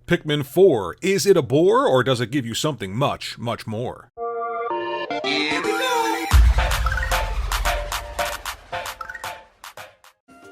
Pikmin 4, is it a bore or does it give you something much, much more? Here we go!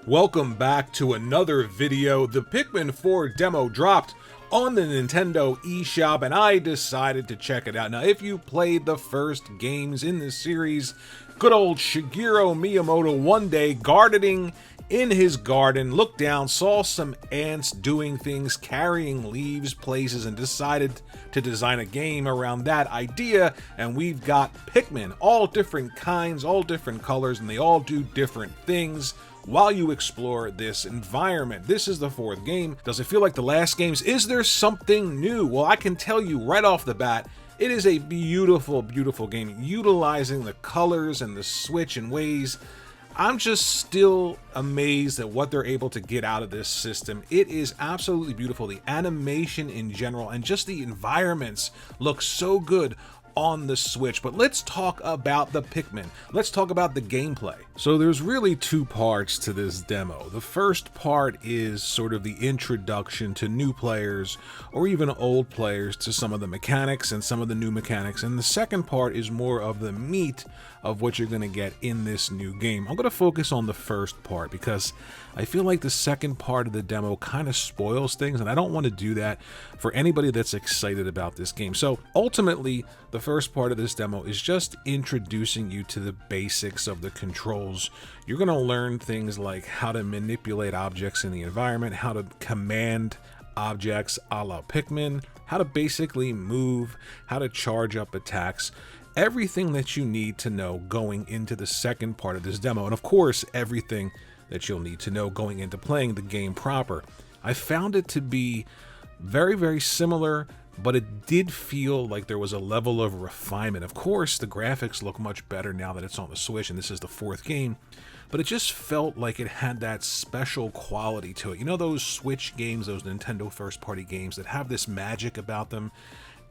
Welcome back to another video. The Pikmin 4 demo dropped on the Nintendo eShop and I decided to check it out. Now, if you played the first games in this series, good old Shigeru Miyamoto one day gardening in his garden, looked down, saw some ants doing things, carrying leaves places, and decided to design a game around that idea. And we've got Pikmin, all different kinds, all different colors, and they all do different things while you explore this environment. This is the fourth game. Does it feel like the last games? Is there something new? Well, I can tell you right off the bat, it is a beautiful, beautiful game, utilizing the colors and the Switch in ways I'm just still amazed at what they're able to get out of this system. It is absolutely beautiful. The animation in general and just the environments look so good on the Switch. But let's talk about the Pikmin. Let's talk about the gameplay. So there's really two parts to this demo. The first part is sort of the introduction to new players or even old players to some of the mechanics and some of the new mechanics. And the second part is more of the meat of what you're going to get in this new game. I'm going to focus on the first part because I feel like the second part of the demo kind of spoils things, and I don't want to do that for anybody that's excited about this game. So ultimately, the first part of this demo is just introducing you to the basics of the controls. You're going to learn things like how to manipulate objects in the environment, how to command objects a la Pikmin, how to basically move, how to charge up attacks. Everything that you need to know going into the second part of this demo, and of course everything that you'll need to know going into playing the game proper. I found it to be very, very similar, but it did feel like there was a level of refinement. Of course, the graphics look much better now that it's on the Switch and this is the fourth game, but it just felt like it had that special quality to it. You know those Switch games, those Nintendo first-party games that have this magic about them?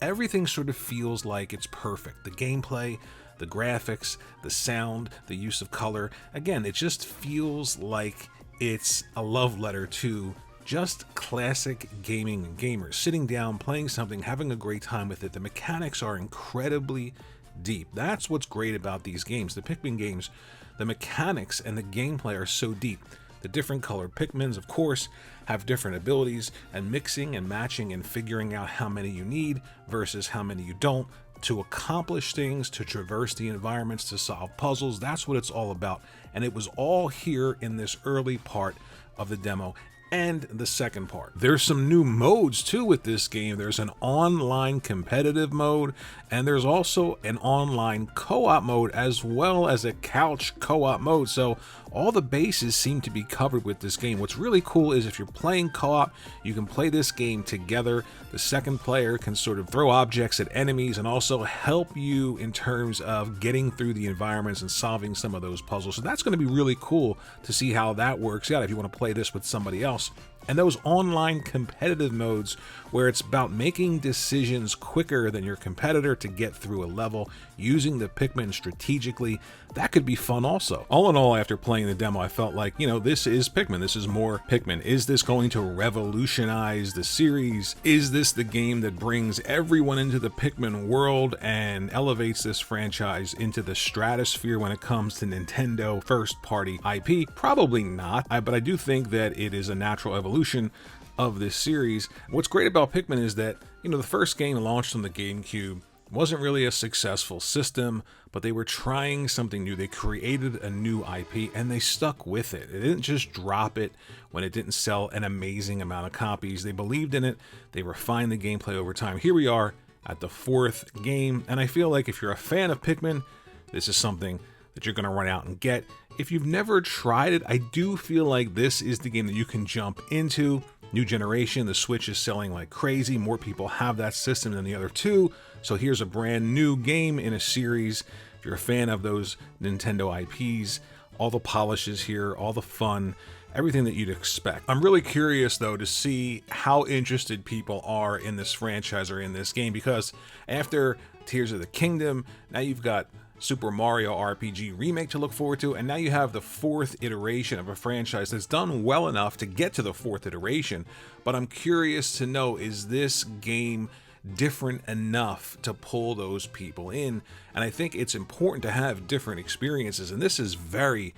Everything sort of feels like it's perfect. The gameplay, the graphics, the sound, the use of color. Again, it just feels like it's a love letter to just classic gaming and gamers. Sitting down, playing something, having a great time with it. The mechanics are incredibly deep. That's what's great about these games. The Pikmin games, the mechanics and the gameplay are so deep. The different colored Pikmins, of course, have different abilities, and mixing and matching and figuring out how many you need versus how many you don't to accomplish things, to traverse the environments, to solve puzzles. That's what it's all about. And it was all here in this early part of the demo. And the second part. There's some new modes too with this game. There's an online competitive mode, and there's also an online co-op mode as well as a couch co-op mode. So all the bases seem to be covered with this game. What's really cool is if you're playing co-op, you can play this game together. The second player can sort of throw objects at enemies and also help you in terms of getting through the environments and solving some of those puzzles. So that's going to be really cool to see how that works out if you want to play this with somebody else. And those online competitive modes where it's about making decisions quicker than your competitor to get through a level, using the Pikmin strategically, that could be fun also. All in all, after playing the demo, I felt like, you know, this is Pikmin. This is more Pikmin. Is this going to revolutionize the series? Is this the game that brings everyone into the Pikmin world and elevates this franchise into the stratosphere when it comes to Nintendo first-party IP? Probably not, but I do think that it is a natural evolution of this series. What's great about Pikmin is that, you know, the first game launched on the GameCube wasn't really a successful system, but they were trying something new. They created a new IP and they stuck with it. They didn't just drop it when it didn't sell an amazing amount of copies. They believed in it. They refined the gameplay over time. Here we are at the fourth game, and I feel like if you're a fan of Pikmin, this is something that you're going to run out and get. If you've never tried it, I do feel like this is the game that you can jump into. New generation, the Switch is selling like crazy. More people have that system than the other two. So here's a brand new game in a series. If you're a fan of those Nintendo IPs, all the polishes here, all the fun, everything that you'd expect. I'm really curious though to see how interested people are in this franchise or in this game, because after Tears of the Kingdom, now you've got Super Mario RPG remake to look forward to, and now you have the 4th iteration of a franchise that's done well enough to get to the 4th iteration. But I'm curious to know, is this game different enough to pull those people in? And I think it's important to have different experiences, and this is very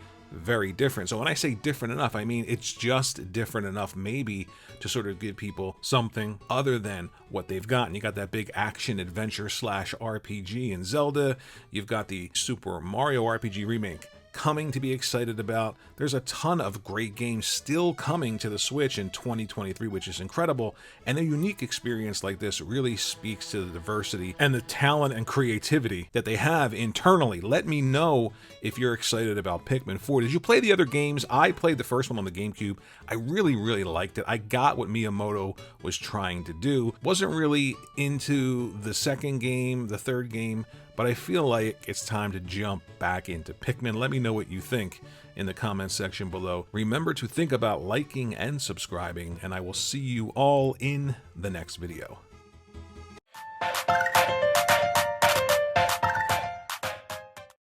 different. So when I say different enough, I mean it's just different enough maybe to sort of give people something other than what they've gotten. You got that big action adventure slash RPG in Zelda. You've got the Super Mario RPG remake coming to be excited about. There's a ton of great games still coming to the Switch in 2023, which is incredible. And a unique experience like this really speaks to the diversity and the talent and creativity that they have internally. Let me know if you're excited about Pikmin 4. Did you play the other games? I played the first one on the GameCube. I really liked it. I got what Miyamoto was trying to do. Wasn't really into the second game, the third game, but I feel like it's time to jump back into Pikmin. Let me know what you think in the comments section below. Remember to think about liking and subscribing, and I will see you all in the next video.